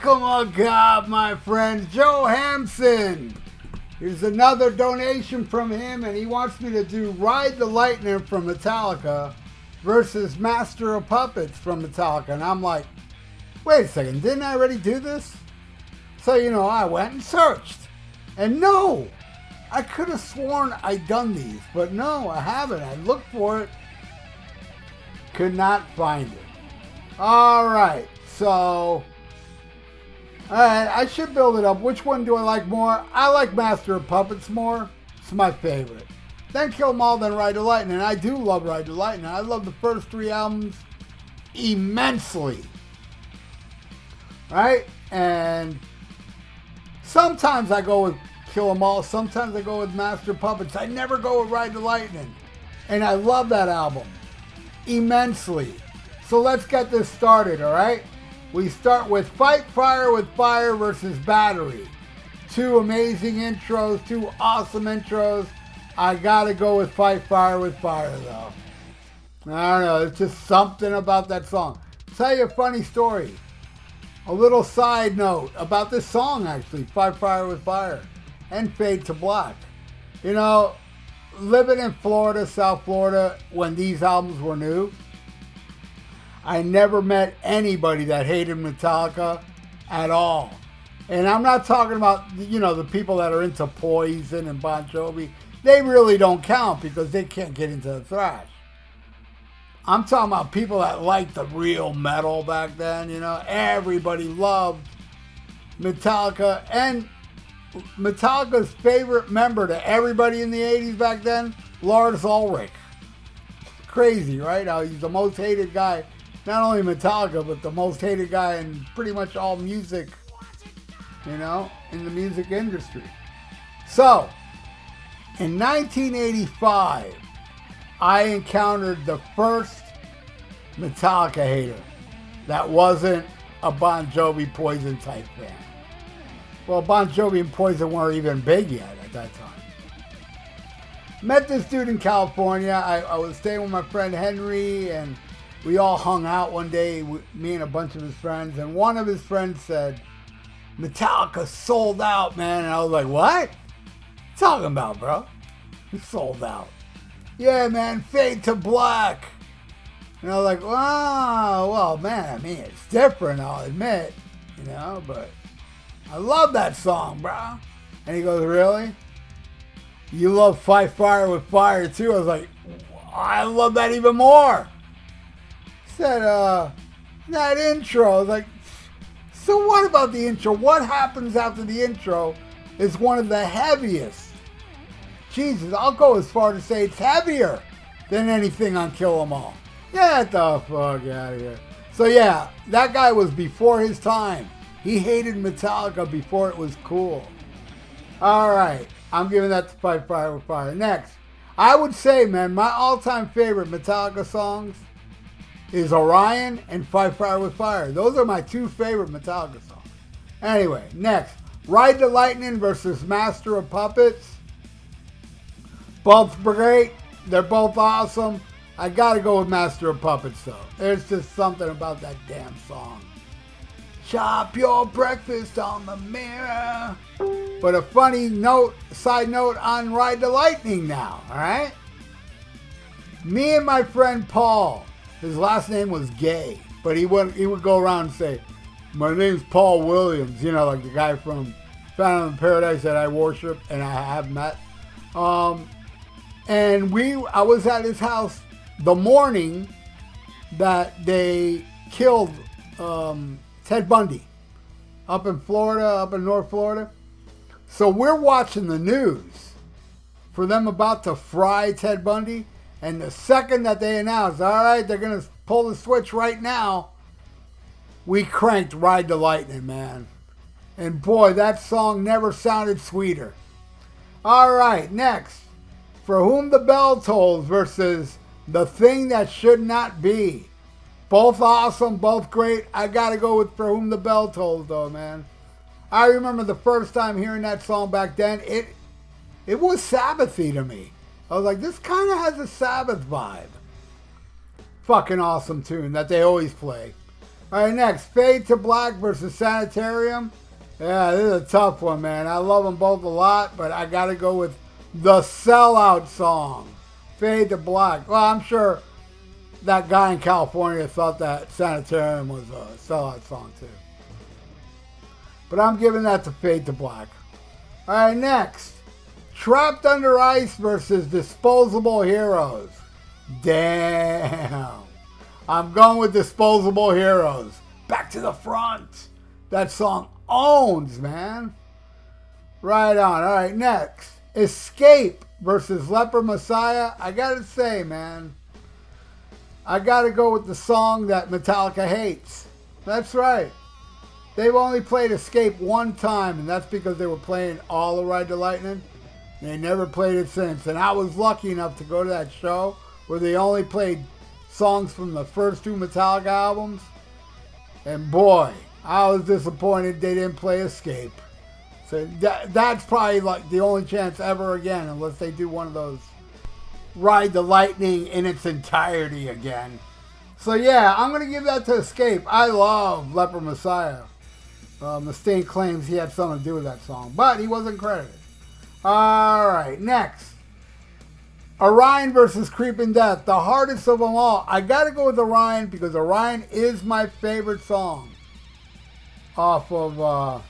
God, my friend, Joe Hampson. Here's another donation from him, and he wants me to do Ride the Lightning from Metallica versus Master of Puppets from Metallica. And I'm like, wait a second, didn't I already do this? So, I went and searched. And no, I could have sworn I'd done these, but no, I haven't. I looked for it, could not find it. All right, so... Alright, I should build it up. Which one do I like more? I like Master of Puppets more. It's my favorite. Then Kill 'Em All, then Ride the Lightning. I do love Ride the Lightning. I love the first 3 albums immensely. Right? And sometimes I go with Kill 'Em All. Sometimes I go with Master of Puppets. I never go with Ride the Lightning. And I love that album immensely. So let's get this started, alright? We start with Fight Fire with Fire versus Battery. 2 amazing intros, 2 awesome intros. I gotta go with Fight Fire with Fire though. I don't know, it's just something about that song. I'll tell you a funny story. A little side note about this song actually, Fight Fire with Fire and Fade to Black. Living in Florida, South Florida, when these albums were new, I never met anybody that hated Metallica at all. And I'm not talking about, the people that are into Poison and Bon Jovi. They really don't count because they can't get into the thrash. I'm talking about people that liked the real metal back then, Everybody loved Metallica. And Metallica's favorite member to everybody in the 80s back then, Lars Ulrich. Crazy, right? How he's the most hated guy. Not only Metallica, but the most hated guy in pretty much all music, in the music industry. So, in 1985, I encountered the first Metallica hater that wasn't a Bon Jovi Poison type fan. Well, Bon Jovi and Poison weren't even big yet at that time. Met this dude in California. I was staying with my friend Henry, and we all hung out one day, me and a bunch of his friends, and one of his friends said, Metallica sold out, man. And I was like, what? Talking about, bro? He sold out. Yeah, man, Fade to Black. And I was like, wow, well, man, it's different, I'll admit, but I love that song, bro. And he goes, really? You love Fight Fire with Fire, too? I was like, I love that even more. Said, that intro. I was like, so what about the intro? What happens after the intro is one of the heaviest. Jesus, I'll go as far to say it's heavier than anything on Kill 'Em All. Get the fuck out of here. So yeah, that guy was before his time. He hated Metallica before it was cool. Alright, I'm giving that to Fight Fire with Fire. Next, I would say, man, my all-time favorite Metallica songs is Orion and Fight Fire with Fire. Those are my 2 favorite Metallica songs. Anyway, next, Ride the Lightning versus Master of Puppets. Both great. They're both awesome. I gotta go with Master of Puppets though. There's just something about that damn song. Chop your breakfast on the mirror. But a funny side note on Ride the Lightning now, alright? Me and my friend Paul, his last name was Gay, but he would go around and say, my name's Paul Williams, like the guy from Found in Paradise that I worship and I have met. And I was at his house the morning that they killed Ted Bundy up in Florida, up in North Florida. So we're watching the news for them about to fry Ted Bundy. And the second that they announced, all right, they're going to pull the switch right now, we cranked Ride the Lightning, man. And boy, that song never sounded sweeter. All right, next. For Whom the Bell Tolls versus The Thing That Should Not Be. Both awesome, both great. I got to go with For Whom the Bell Tolls, though, man. I remember the first time hearing that song back then, it was Sabbathy to me. I was like, this kind of has a Sabbath vibe. Fucking awesome tune that they always play. All right, next, Fade to Black versus Sanitarium. Yeah, this is a tough one, man. I love them both a lot, but I got to go with the Sellout song, Fade to Black. Well, I'm sure that guy in California thought that Sanitarium was a Sellout song, too. But I'm giving that to Fade to Black. All right, next, Trapped Under Ice versus Disposable Heroes. Damn. I'm going with Disposable Heroes. Back to the front. That song owns, man. Right on. All right, next. Escape versus Leper Messiah. I got to say, man, I got to go with the song that Metallica hates. That's right. They've only played Escape one time, and that's because they were playing all the Ride the Lightning. They never played it since. And I was lucky enough to go to that show where they only played songs from the first two Metallica albums. And boy, I was disappointed they didn't play Escape. So that's probably like the only chance ever again, unless they do one of those Ride the Lightning in its entirety again. So yeah, I'm going to give that to Escape. I love Leper Messiah. Mustaine claims he had something to do with that song, but he wasn't credited. All right, next. Orion versus Creeping Death, the hardest of them all. I got to go with Orion because Orion is my favorite song off of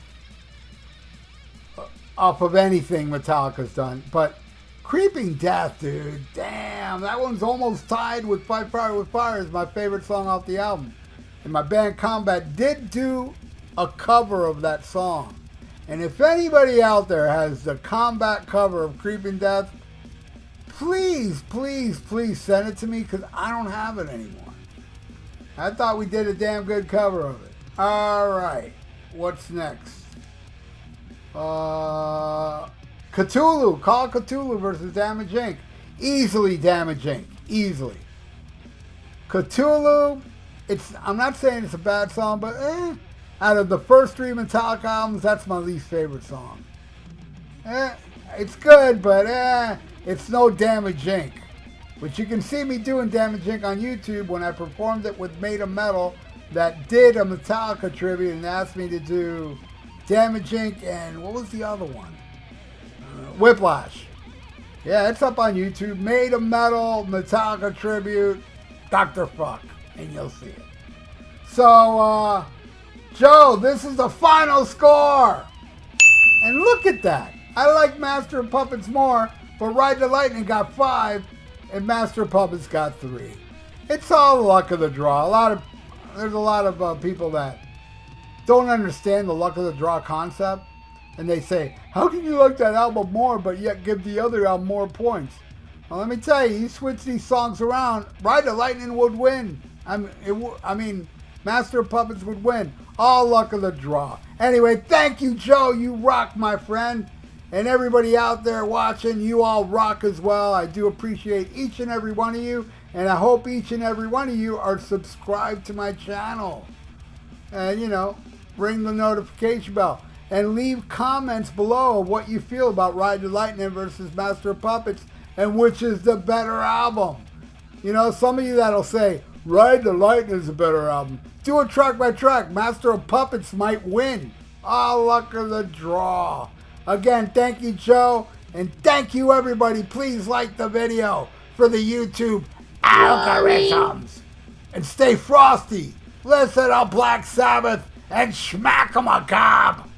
anything Metallica's done. But Creeping Death, dude, damn, that one's almost tied with Fight Fire with Fire as my favorite song off the album. And my band Combat did do a cover of that song. And if anybody out there has the Combat cover of Creeping Death, please, please, please send it to me because I don't have it anymore. I thought we did a damn good cover of it. All right, what's next? Cthulhu, Call of Cthulhu versus Damage Inc. Easily Damage Inc. Easily. Cthulhu, I'm not saying it's a bad song, but out of the first three Metallica albums, that's my least favorite song. It's good, but it's no Damage Inc. But you can see me doing Damage Inc. on YouTube when I performed it with Made of Metal that did a Metallica tribute and asked me to do Damage Inc. and what was the other one? Whiplash. Yeah, it's up on YouTube. Made of Metal, Metallica tribute, Dr. Fuck, and you'll see it. So, Joe, this is the final score. And look at that. I like Master of Puppets more, but Ride the Lightning got 5, and Master of Puppets got 3. It's all luck of the draw. There's a lot of people that don't understand the luck of the draw concept, and they say, how can you like that album more, but yet give the other album more points? Well, let me tell you, switch these songs around, Ride the Lightning would win. I mean, Master of Puppets would win. All luck of the draw. Anyway, thank you, Joe. You rock, my friend. And everybody out there watching, you all rock as well. I do appreciate each and every one of you. And I hope each and every one of you are subscribed to my channel. And, ring the notification bell. And leave comments below of what you feel about Ride the Lightning versus Master of Puppets and which is the better album. Some of you that'll say, Ride the Lightning is a better album. Do it track by track. Master of Puppets might win. All luck of the draw. Again, thank you, Joe. And thank you, everybody. Please like the video for the YouTube algorithms. And stay frosty. Listen to Black Sabbath and smack 'em a gob.